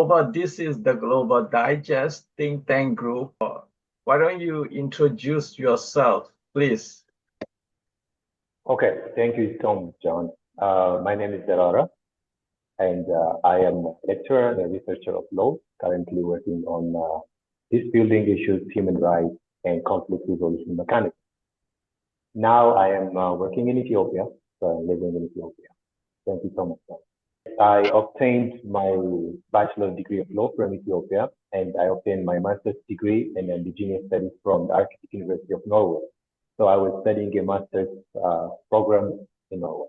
Robert, this is the Global Digest think tank group. Why don't you introduce yourself, please? Okay, thank you, Tom John. My name is Derara, and I am a lecturer and a researcher of law, currently working on building issues, human rights, and conflict resolution mechanics. Now I am working in Ethiopia, so I'm living in Ethiopia. Thank you so much. Tom. I obtained my bachelor's degree of law from Ethiopia, and I obtained my master's degree in indigenous studies from the Arctic University of Norway. So I was studying a master's program in Norway.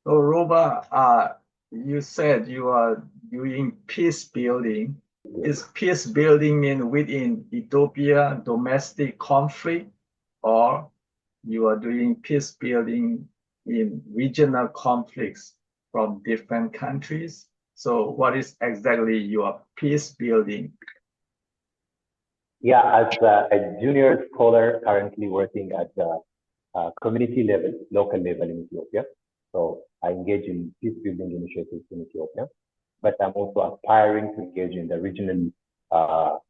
So, Robert, you said you are doing peace building. Is peace building mean within Ethiopia domestic conflict, or you are doing peace building in regional conflicts from different countries? So, what is exactly your peace building? Yeah, as a junior scholar currently working at the community level, local level in Ethiopia. So I engage in peace building initiatives in Ethiopia, but I'm also aspiring to engage in the regional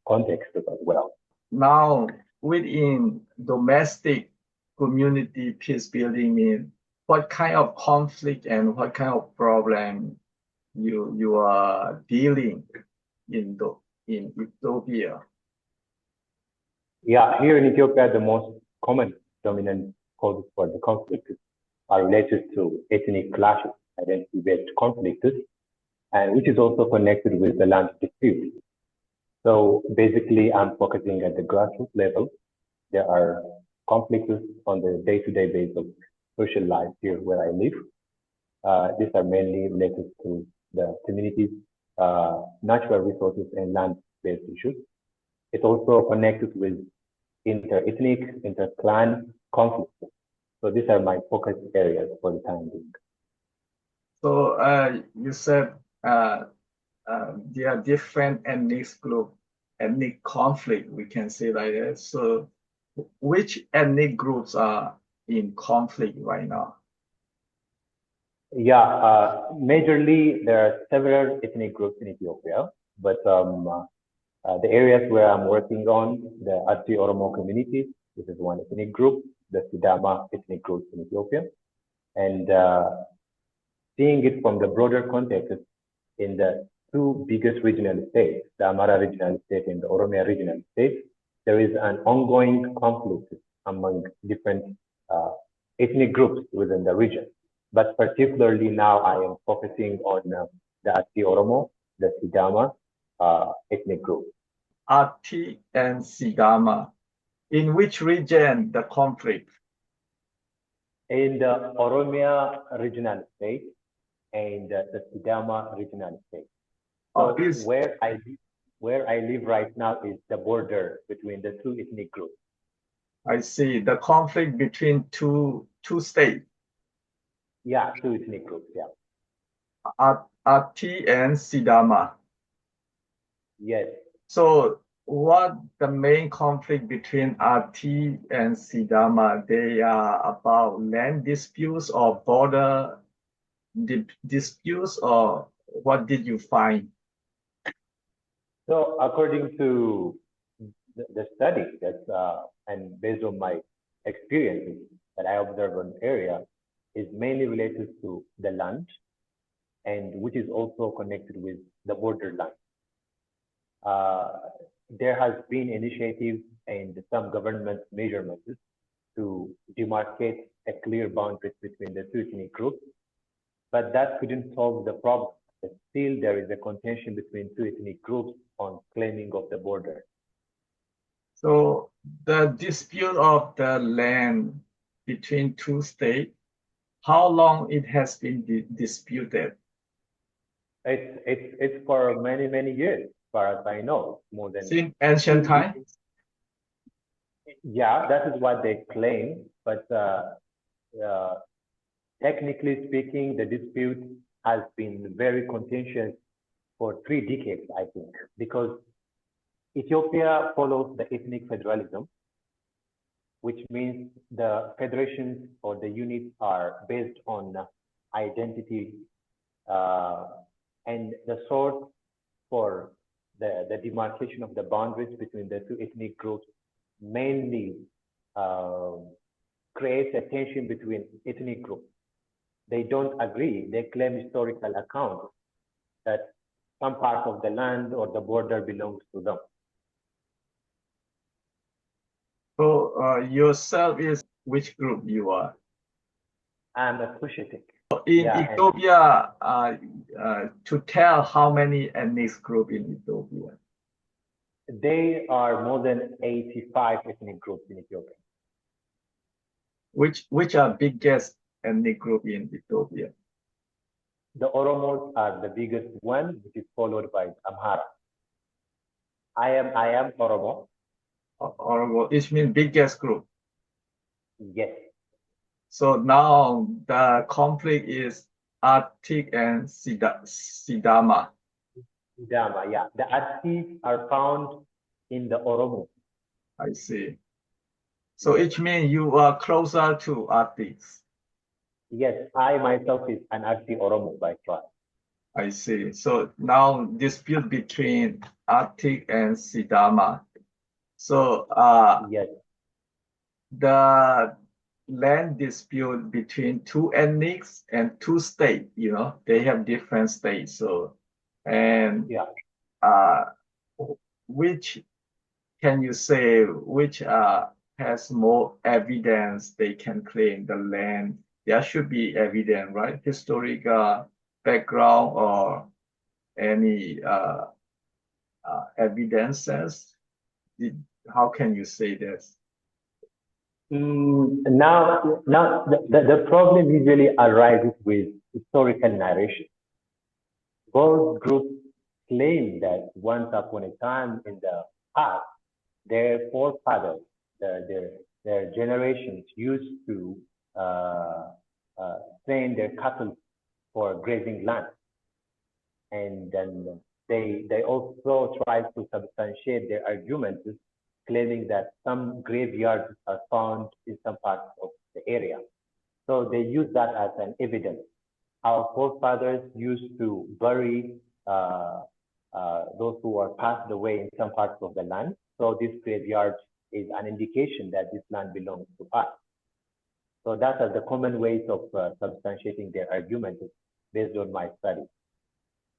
context as well. Now, within domestic community peace building mean what kind of conflict and what kind of problem you are dealing in Ethiopia? Yeah, here in Ethiopia, the most common dominant causes for the conflict are related to ethnic clashes, identity-based conflicts, and which is also connected with the land dispute. So basically, I'm focusing at the grassroots level. There are conflicts on the day-to-day basis of social life here where I live. These are mainly related to the community's natural resources and land-based issues. It's also connected with inter-ethnic, inter-clan conflicts. So these are my focus areas for the time being. So you said there are different ethnic conflict, we can say like that. So which ethnic groups are in conflict right now? Yeah, majorly there are several ethnic groups in Ethiopia, but the areas where I'm working on, the Ati Oromo community, this is one ethnic group, the Sidama ethnic group in Ethiopia, and seeing it from the broader context in the two biggest regional states, the Amara regional state and the Oromia regional state, there is an ongoing conflict among different ethnic groups within the region. But particularly now I am focusing on the Ati Oromo, the Sidama ethnic group. Ati and Sidama. In which region the conflict? In the Oromia regional state and the Sidama regional state. So where I live right now is the border between the two ethnic groups. I see the conflict between two states. Yeah, two ethnic groups. Yeah. Ati and Sidama. Yes. So what the main conflict between Ati and Sidama? They are about land disputes or border disputes, or what did you find? So according to the study that and based on my experiences that I observed on the area is mainly related to the land and which is also connected with the borderline. There has been initiatives and some government measurements to demarcate a clear boundary between the two ethnic groups, but that couldn't solve the problem. Still, there is a contention between two ethnic groups on claiming of the border. So the dispute of the land between two states, how long it has been disputed? It's for many years, as far as I know, more than since ancient times. Yeah, that is what they claim, but technically speaking, the dispute has been very contentious for 3 decades, I think, because Ethiopia follows the ethnic federalism, which means the federations or the units are based on identity and the source for the demarcation of the boundaries between the two ethnic groups mainly creates a tension between ethnic groups. They don't agree. They claim historical accounts that some part of the land or the border belongs to them. So yourself is which group you are? I'm a Cushitic. In Yeah, Ethiopia, to tell how many ethnic group in Ethiopia? They are more than 85 ethnic groups in Ethiopia. Which are biggest ethnic group in Ethiopia? The Oromos are the biggest one, which is followed by Amhara. I am Oromo. Or it means biggest group. Yes. So now the conflict is Arctic and Sidama. Sidama, yeah. The Atsis are found in the Oromo. I see. So it means you are closer to Arctics. Yes, I myself is an Atsi Oromo by tribe. I see. So now dispute between Arctic and Sidama. So Yes. the land dispute between two ethnics and two states, they have different states. So and Yeah. Which can you say which has more evidence they can claim the land? There should be evidence, right? Historical background or any evidences. How can you say this? Now the problem usually arises with historical narration. Both groups claim that once upon a time in the past, their forefathers, their generations used to uh, train their cattle for grazing land. And then they also try to substantiate their arguments, claiming that some graveyards are found in some parts of the area. So they use that as an evidence. Our forefathers used to bury those who are passed away in some parts of the land. So this graveyard is an indication that this land belongs to us. So that are the common ways of substantiating their arguments based on my study.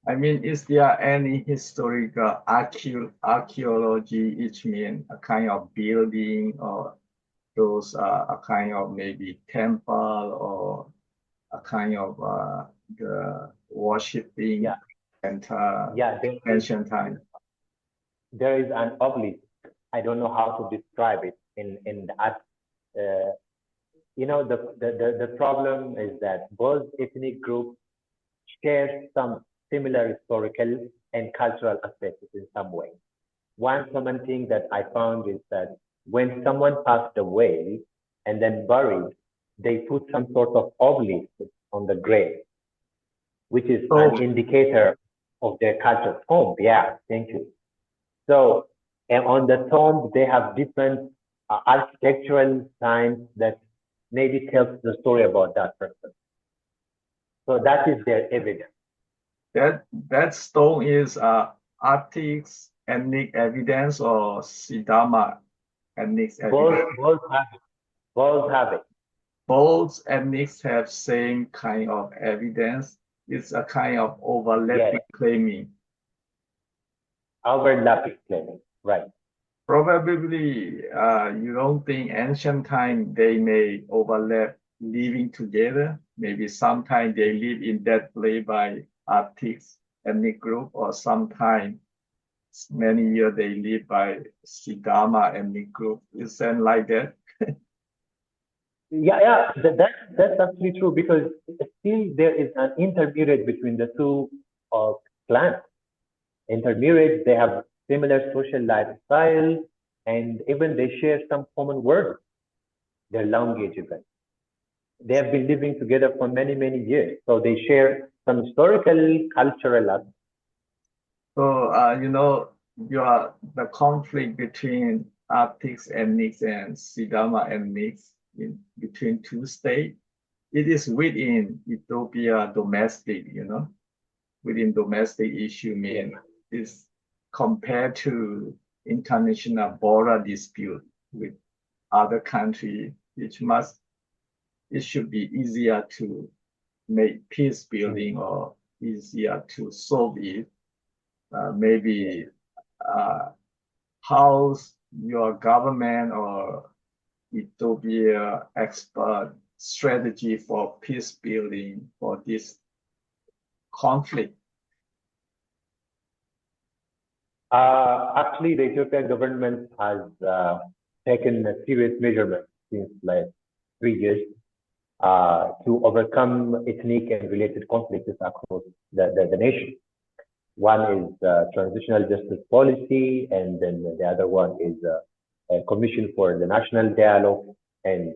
I mean, is there any historical archaeology, which means a kind of building or those a kind of maybe temple or a kind of the worshipping center ancient time? There is an obelisk. I don't know how to describe it in that. The problem is that both ethnic groups share some similar historical and cultural aspects in some way. One common thing that I found is that when someone passed away and then buried, they put some sort of obelisk on the grave, which is an indicator of their culture. Tomb, yeah, thank you. So, and on the tomb, they have different architectural signs that maybe tells the story about that person. So that is their evidence. That stone is Arctic's ethnic evidence or Sidama ethnic evidence? Both have it. Both ethnics have same kind of evidence. It's a kind of overlapping claiming. Overlapping claiming, right. Probably you don't think ancient time they may overlap living together. Maybe sometime they live in that place by Arctics ethnic group, or sometime many years they live by Sidama ethnic group. Is that like that? That's actually true, because still there is an intermediate between the two clans. Intermediate, they have similar social lifestyle, and even they share some common words, their language even. They have been living together for many, many years. So they share some historical, cultural aspects. So, the conflict between Arctics ethnics and Sidama ethnics between two states, it is within Ethiopia domestic, within domestic issue mean is compared to international border dispute with other country, it should be easier to make peace building or easier to solve it. Maybe how's your government or Ethiopia expert strategy for peace building for this conflict? Actually, the Ethiopian government has taken a serious measurement since like 3 years to overcome ethnic and related conflicts across the nation. One is transitional justice policy, and then the other one is a commission for the national dialogue and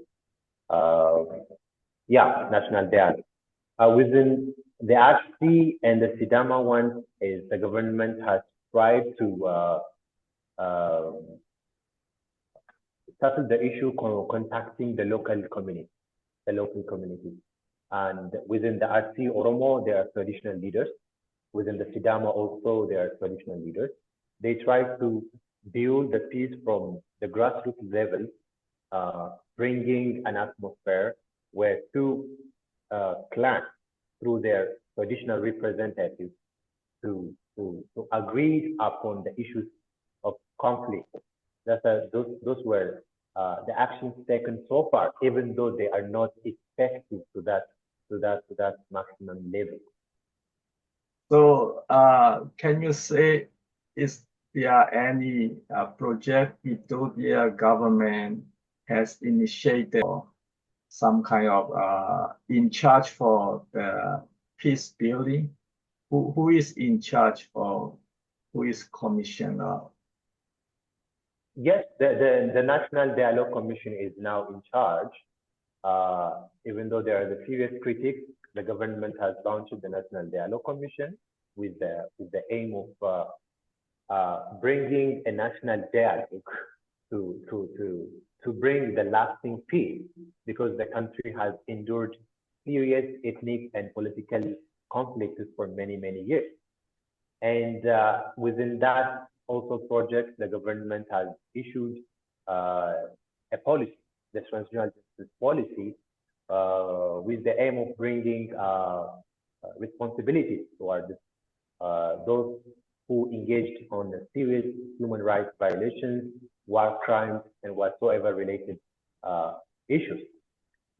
national dialogue. Within the RC and the Sidama one is the government has tried to settle the issue contacting the local community. And within the RC Oromo, there are traditional leaders. Within the Sidama also, there are traditional leaders. They try to build the peace from the grassroots level, bringing an atmosphere where two clans, through their traditional representatives, to agree upon the issues of conflict. Those were the actions taken so far, even though they are not effective to that maximum level. So can you say, is there any project Ethiopia government has initiated or some kind of in charge for the peace building? Who is in charge or who is commissioner? Yes, the National Dialogue Commission is now in charge. Even though there are the serious critics, the government has launched the National Dialogue Commission with the aim of bringing a national dialogue to bring the lasting peace, because the country has endured serious ethnic and political conflicts for many years. And within that also project, the government has issued a policy, the transitional justice policy, with the aim of bringing responsibilities towards those who engaged on serious human rights violations, war crimes, and whatsoever related issues.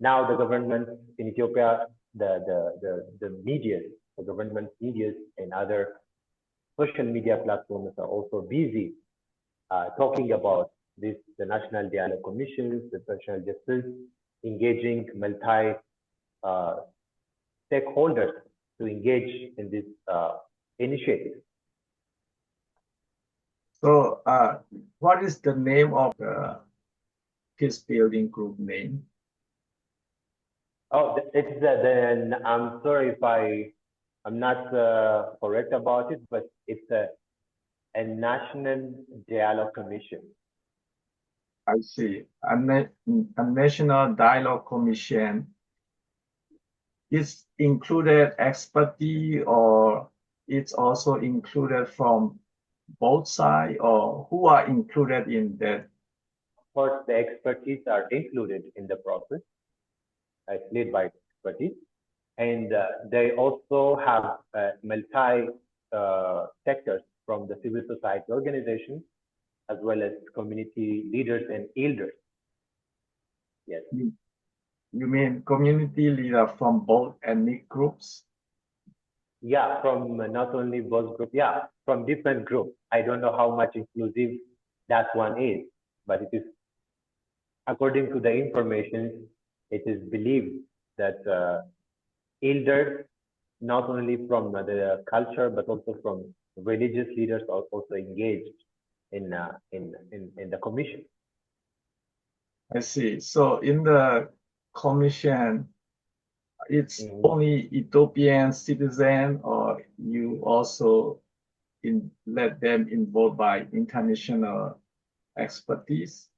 Now the government in Ethiopia, the media, the government media and other social media platforms are also busy talking about this, the National Dialogue Commissions, the Transitional Justice, engaging multi stakeholders to engage in this initiative. So what is the name of the peace building group name? Oh, it's I'm sorry if I'm not correct about it, but it's a National Dialogue Commission. I see. A National Dialogue Commission is included expertise, or it's also included from both sides, or who are included in that? Of course, the expertise are included in the process, led by expertise, and they also have multi sectors from the civil society organizations, as well as community leaders and elders. Yes. You mean community leader from both ethnic groups? Yeah, from not only both groups, yeah, from different groups. I don't know how much inclusive that one is, but it is, according to the information, it is believed that elders, not only from the culture, but also from religious leaders, are also engaged in the commission. I see. So in the commission, it's only Ethiopian citizen, or you also let them involved by international expertise?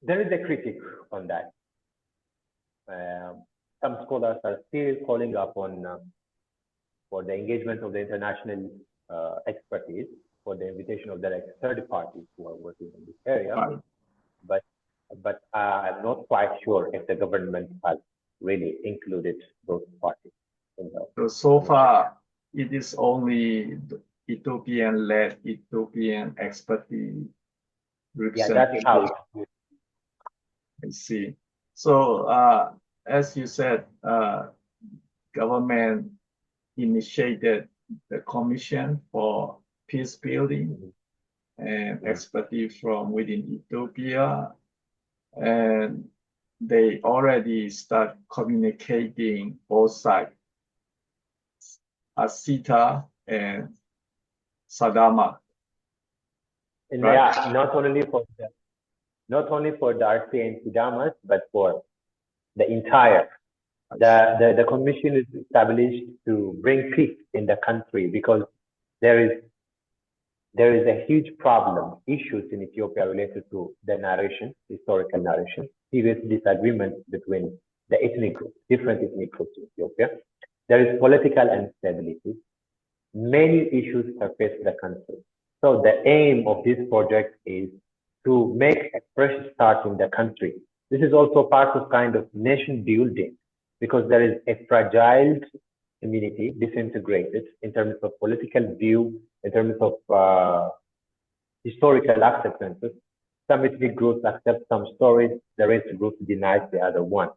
There is a critic on that. some scholars are still calling upon for the engagement of the international expertise, for the invitation of the third parties who are working in this area. Right. But I'm not quite sure if the government has really included those parties in the. So far, it is only the Ethiopian-led Ethiopian expertise. Yeah, that's how. I see. So, as you said, government initiated the commission for peace building and expertise from within Ethiopia, and they already start communicating both sides, Asita and Sadama. And Right. yeah, not only for the RC and Sidamas, but for the entire. The commission is established to bring peace in the country because there is a huge problem, issues in Ethiopia related to the narration, historical narration, serious disagreements between the ethnic groups, different ethnic groups in Ethiopia. There is political instability. Many issues surface the country. So the aim of this project is to make a fresh start in the country. This is also part of kind of nation building because there is a fragile community, disintegrated in terms of political view, in terms of historical acceptances. Some ethnic groups accept some stories, the rest group denies the other one.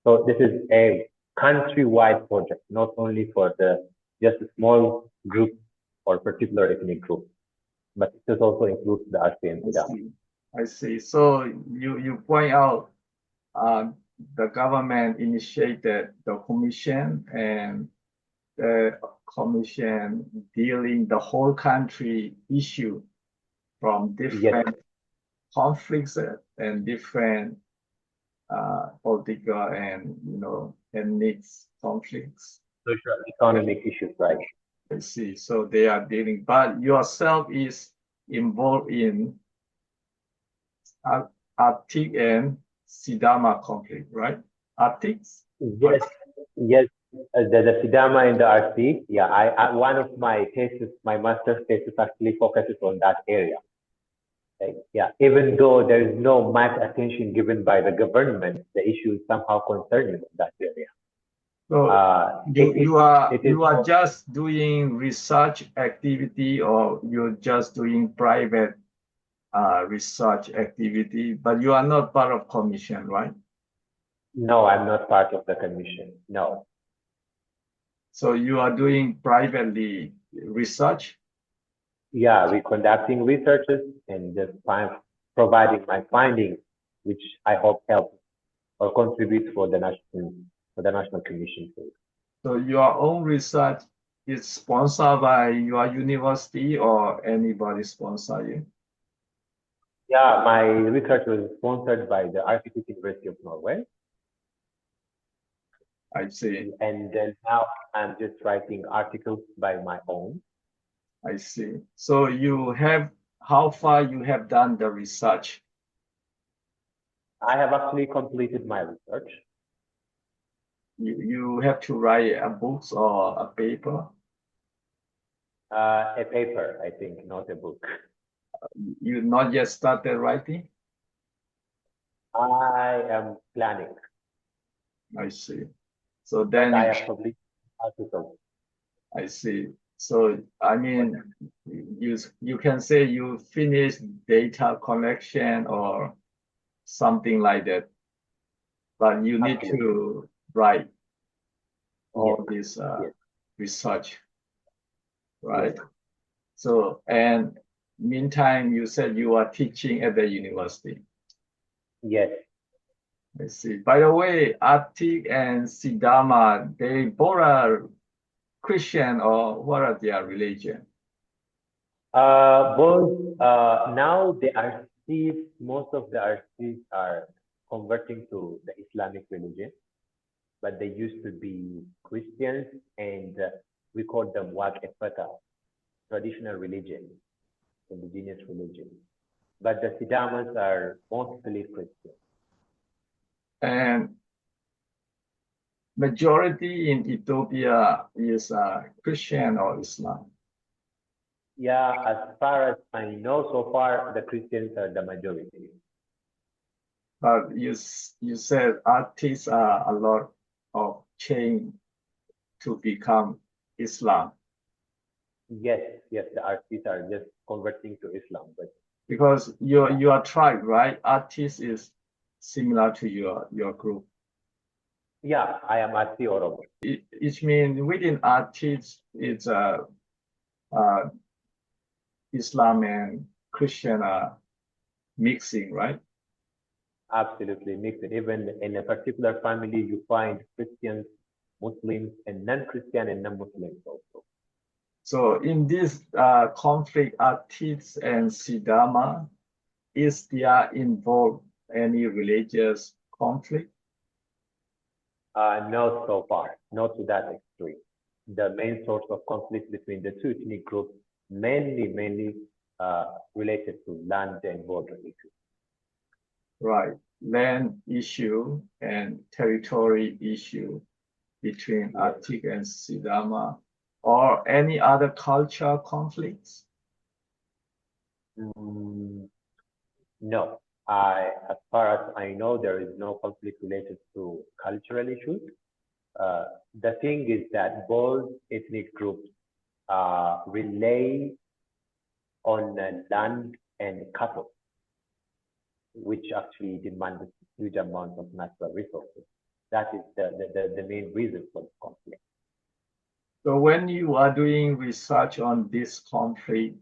So this is a countrywide project, not only for just a small group or particular ethnic group, but this also includes the RCN. I see. So you point out the government initiated the commission, and the commission dealing the whole country issue from different conflicts and different political and ethnic conflicts. Social economic issues, right? I see. So they are dealing, but yourself is involved in Arctic and Sidama conflict, right? Arctics? Yes. The Sidama and the RC. Yeah, I one of my thesis, my master's thesis actually focuses on that area. Yeah, even though there is no much attention given by the government, the issue is somehow concerning in that area. So you are just doing research activity, or you're just doing private research activity, but you are not part of commission, right? No, I'm not part of the commission. No. So you are doing privately research? Yeah, we're conducting researches and just providing my findings, which I hope help or contribute for the national commission. So your own research is sponsored by your university, or anybody sponsor you? Yeah, my research was sponsored by the Architect University of Norway. I see. And then now I'm just writing articles by my own. I see. So how far you have done the research? I have actually completed my research. You have to write a book or a paper? A paper, I think, not a book. You not yet started writing? I am planning. I see. So then I have published articles. I see. So I mean, you can say you finished data collection or something like that, but you need to write all this research, right? Yes. So, and meantime, you said you are teaching at the university. Yes. I see. By the way, Arctic and Sidama, they both are Christian, or what are their religion? Both now the RCs, most of the RCs are converting to the Islamic religion, but they used to be Christians, and we call them Waq Efata, traditional religion, indigenous religion. But the Sidamas are mostly Christian. And majority in Ethiopia is Christian or Islam? Yeah, as far as I know, so far the Christians are the majority. But you said artists are a lot of change to become Islam Yes, yes, the artists are just converting to Islam, but because your tribe, right? Artist is similar to your group. yeah, I am Arti Oromo. It means within artists, it's Islam and Christian are mixing, right? Absolutely mixed. Even in a particular family, you find Christians, Muslims, and non-Christian and non-Muslims also. So in this conflict, artists and Sidama, is there involved any religious conflict? Not so far, not to that extreme. The main source of conflict between the two ethnic groups mainly related to land and border issues. Right, land issue and territory issue between Yes. Arctic and Sidama, or any other cultural conflicts? No, as far as I know, there is no conflict related to cultural issues. The thing is that both ethnic groups rely on land and cattle, which actually demand huge amounts of natural resources. That is the main reason for the conflict. So when you are doing research on this conflict,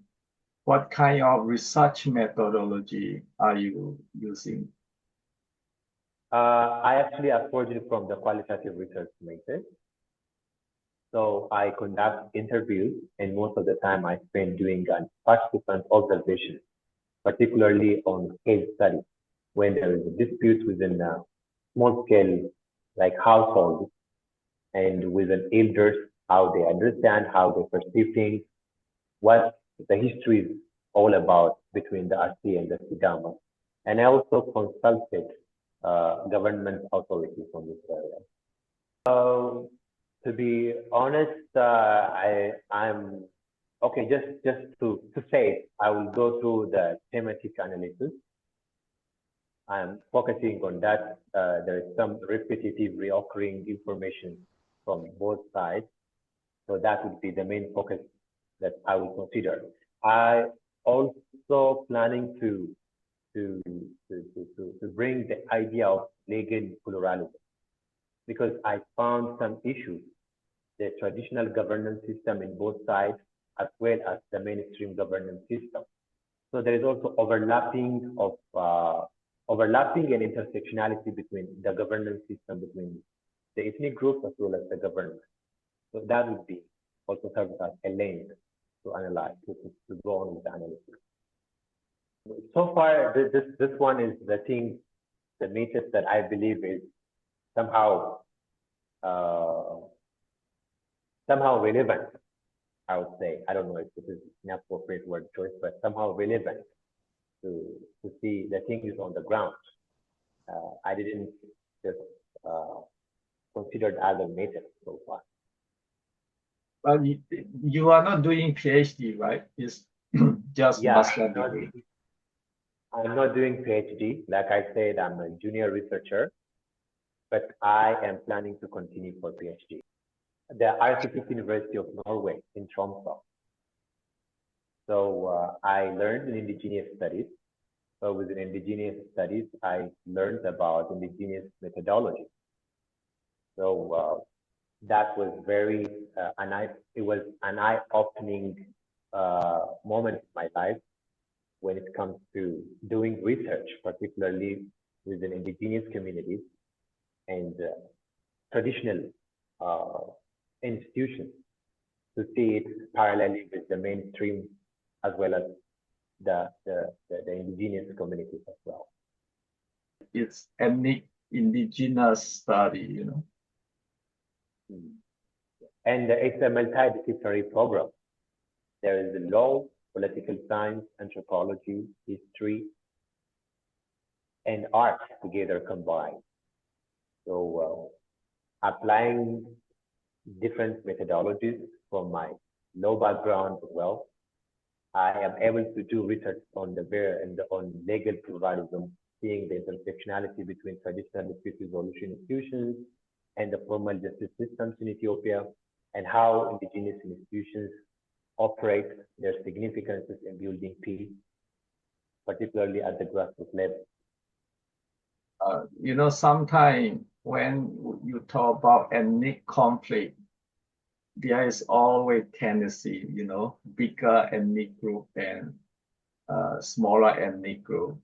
what kind of research methodology are you using? I actually approached from the qualitative research method. So I conduct interviews, and most of the time I spend doing an participant observation, particularly on case studies when there is a dispute within a small scale like household and within elders, how they understand, how they perceive things, what the history is all about between the RC and the Sidama. And I also consulted government authorities on this area. So to be honest, I'm okay. Just to say, I will go through the thematic analysis. I'm focusing on that. There is some repetitive, reoccurring information from both sides, so that would be the main focus that I will consider. I also planning to bring the idea of legal pluralism because I found some issues, the traditional governance system in both sides, as well as the mainstream governance system. So there is also overlapping and intersectionality between the governance system between the ethnic groups as well as the government. So that would be also serve as a lens to analyze, to go on with the analysis. So far, this one is the thing, the myth that I believe is somehow somehow relevant. I would say I don't know if this is an appropriate word choice, but somehow relevant to see the things on the ground. I didn't just considered other methods so far. But you are not doing PhD, right? It's just master degree. I'm not doing PhD. Like I said, I'm a junior researcher, but I am planning to continue for PhD. The Arctic University of Norway in Tromsø. So I learned in indigenous studies. So within indigenous studies, I learned about indigenous methodology. So that was very it was an eye-opening moment in my life when it comes to doing research, particularly within indigenous communities and traditional institutions, to see it parallelly with the mainstream as well as the indigenous communities as well. It's ethnic indigenous study, you know. And it's a multidisciplinary program. There is the law, political science, anthropology, history, and art together combined. So applying different methodologies from my law background as well, I am able to do research on on legal pluralism, seeing the intersectionality between traditional dispute resolution institutions and the formal justice systems in Ethiopia, and how indigenous institutions operate, their significances in building peace, particularly at the grassroots level. Sometimes when you talk about ethnic conflict, there is always tendency, bigger ethnic group and smaller ethnic group.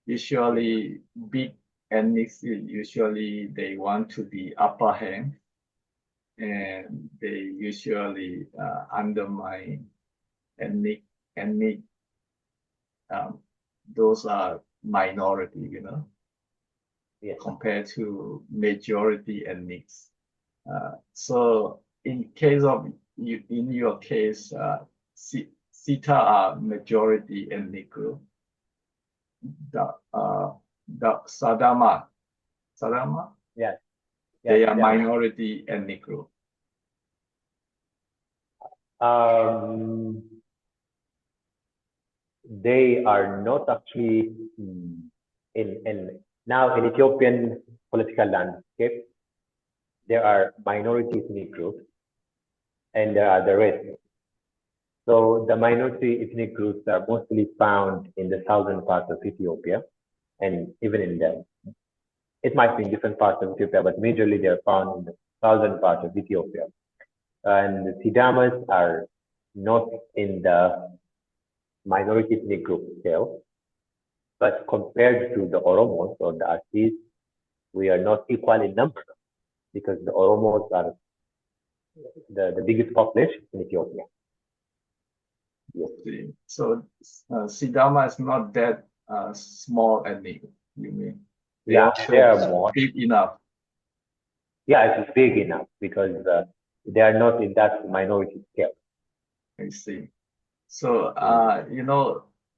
Usually, big ethnics usually they want to be upper hand, and they usually undermine ethnic. Those are minority, Yes. compared to majority ethnics. So in case of you, in your case, Sita are majority ethnic group. The Sadama, Yes. they are minority ethnic group. They are not actually now in Ethiopian political landscape. There are minority ethnic groups, and there are the rest. So the minority ethnic groups are mostly found in the southern part of Ethiopia, and even it might be in different parts of Ethiopia, but majorly they are found in the southern part of Ethiopia. And the Sidamas are not in the minority ethnic group scale, but compared to the Oromos or the Artis, we are not equal in number because the Oromos are the biggest population in Ethiopia. Yes. So Sidama is not that small ethnic, you mean? They are more big enough. Yeah, it's big enough because they are not in that minority scale. I see. So,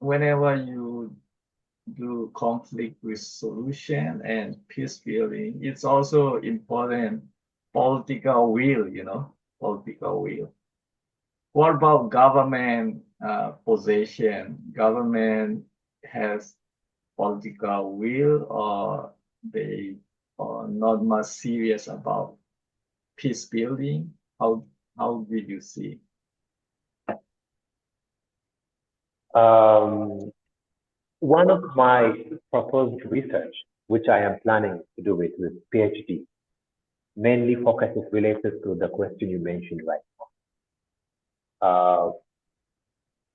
whenever you do conflict resolution and peace building, it's also important political will, political will. What about government position? Government has political will, or they are not much serious about peace building? How did you see? One of my proposed research, which I am planning to do it with PhD, mainly focuses related to the question you mentioned right now.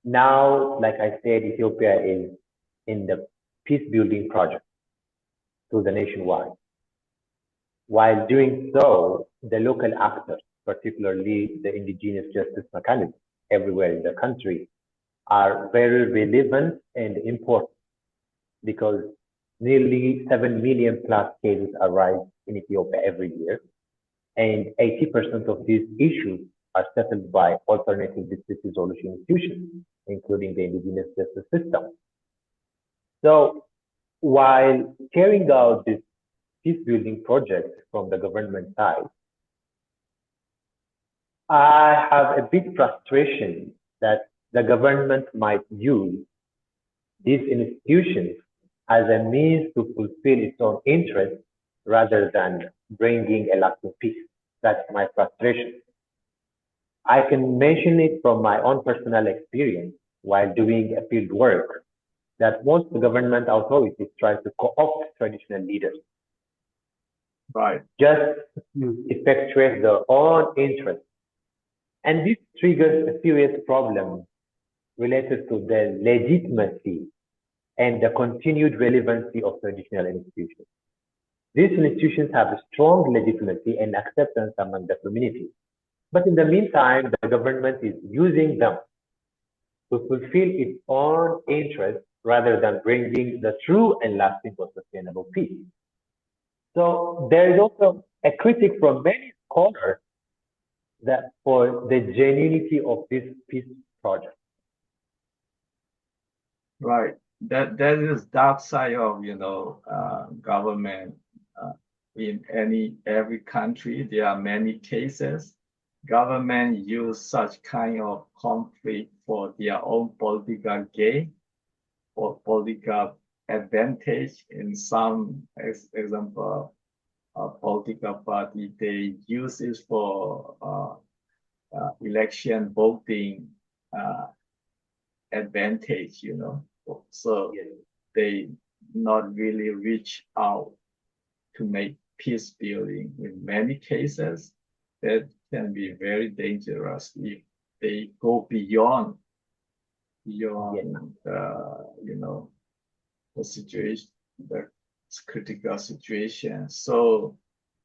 Now, like I said, Ethiopia is in the peace building project to the nationwide. While doing so, the local actors, particularly the indigenous justice mechanism everywhere in the country, are very relevant and important because nearly 7 million plus cases arise in Ethiopia every year, and 80% of these issues are settled by alternative dispute resolution institutions, including the indigenous justice system. So while carrying out this peace building project from the government side, I have a big frustration that the government might use these institutions as a means to fulfill its own interests rather than bringing a lasting peace. That's my frustration. I can mention it from my own personal experience while doing a field work that most government authorities try to co-opt traditional leaders. Right. Just to effectuate their own interests. And this triggers a serious problem related to the legitimacy and the continued relevancy of traditional institutions. These institutions have a strong legitimacy and acceptance among the community. But in the meantime, the government is using them to fulfill its own interests rather than bringing the true and lasting or sustainable peace. So there is also a critic from many scholars that for the genuinity of this peace project. Right. That is dark side of government in every country, there are many cases. Government use such kind of conflict for their own political gain or political advantage. In some example, a political party, they use it for election voting advantage, you know. So they not really reach out to make peace building. In many cases, that can be very dangerous if they go beyond you know, the situation, the critical situation. So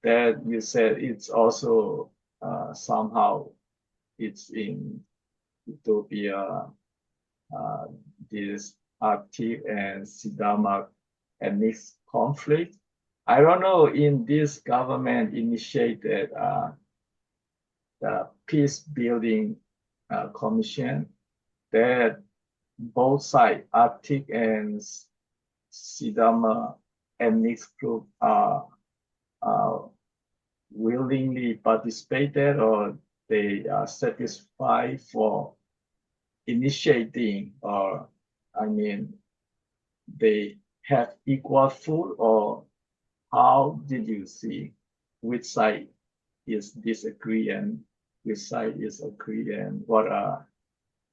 that you said it's also somehow it's in Ethiopia, this Arctic and Sidama ethnic conflict. I don't know in this government initiated the peace building commission that both sides, Arctic and Sidama ethnic group are willingly participated, or they are satisfied for initiating, or I mean, they have equal food, or how did you see which side is disagree and which side is agree, and what are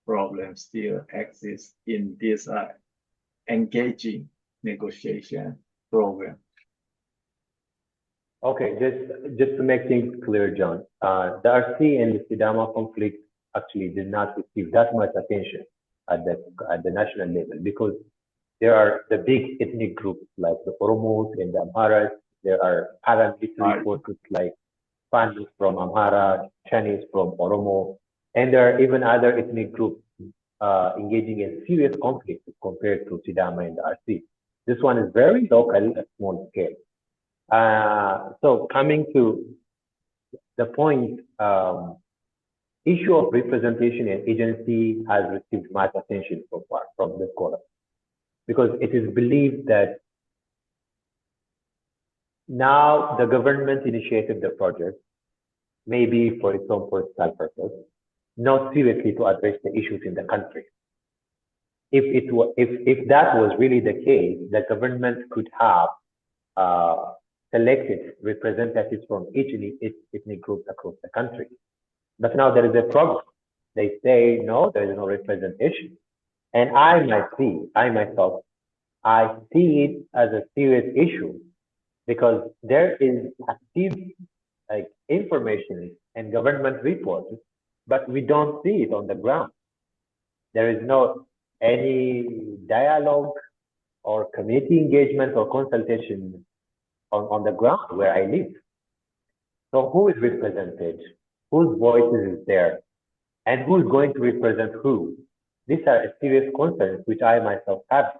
problems still exist in this engaging negotiation program? Okay, just to make things clear, John, the RC and the Sidama conflict actually did not receive that much attention at the national level, because there are the big ethnic groups like the Oromos and the Amharas. There are paramilitary forces like Pandus from Amhara, Chinese from Oromo, and there are even other ethnic groups engaging in serious conflict compared to Sidama and the RC. This one is very local at small scale. So coming to the point, issue of representation and agency has received much attention so far from the scholar, because it is believed that now the government initiated the project, maybe for its own political purpose, not seriously to address the issues in the country. If that was really the case, the government could have selected representatives from each ethnic group across the country. But now there is a problem. They say, no, there is no representation. And I myself, I see it as a serious issue, because there is active information and government reports, but we don't see it on the ground. There is no any dialogue or community engagement or consultation on the ground where I live. So who is represented? Whose voices is there? And who's going to represent who? These are serious concerns which I myself have,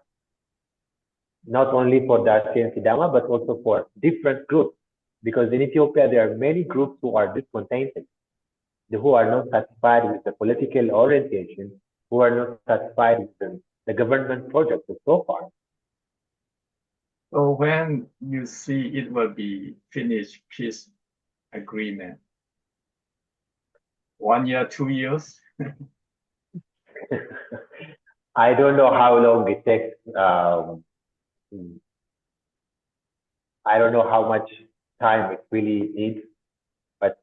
not only for the RC and Sidama, but also for different groups. Because in Ethiopia, there are many groups who are discontented, who are not satisfied with the political orientation, who are not satisfied with the government projects so far. So when you see it will be finished peace agreement, 1 year, 2 years? I don't know how long it takes. I don't know how much time it really needs, but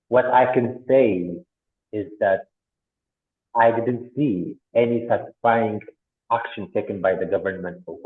what I can say is that I didn't see any satisfying action taken by the government so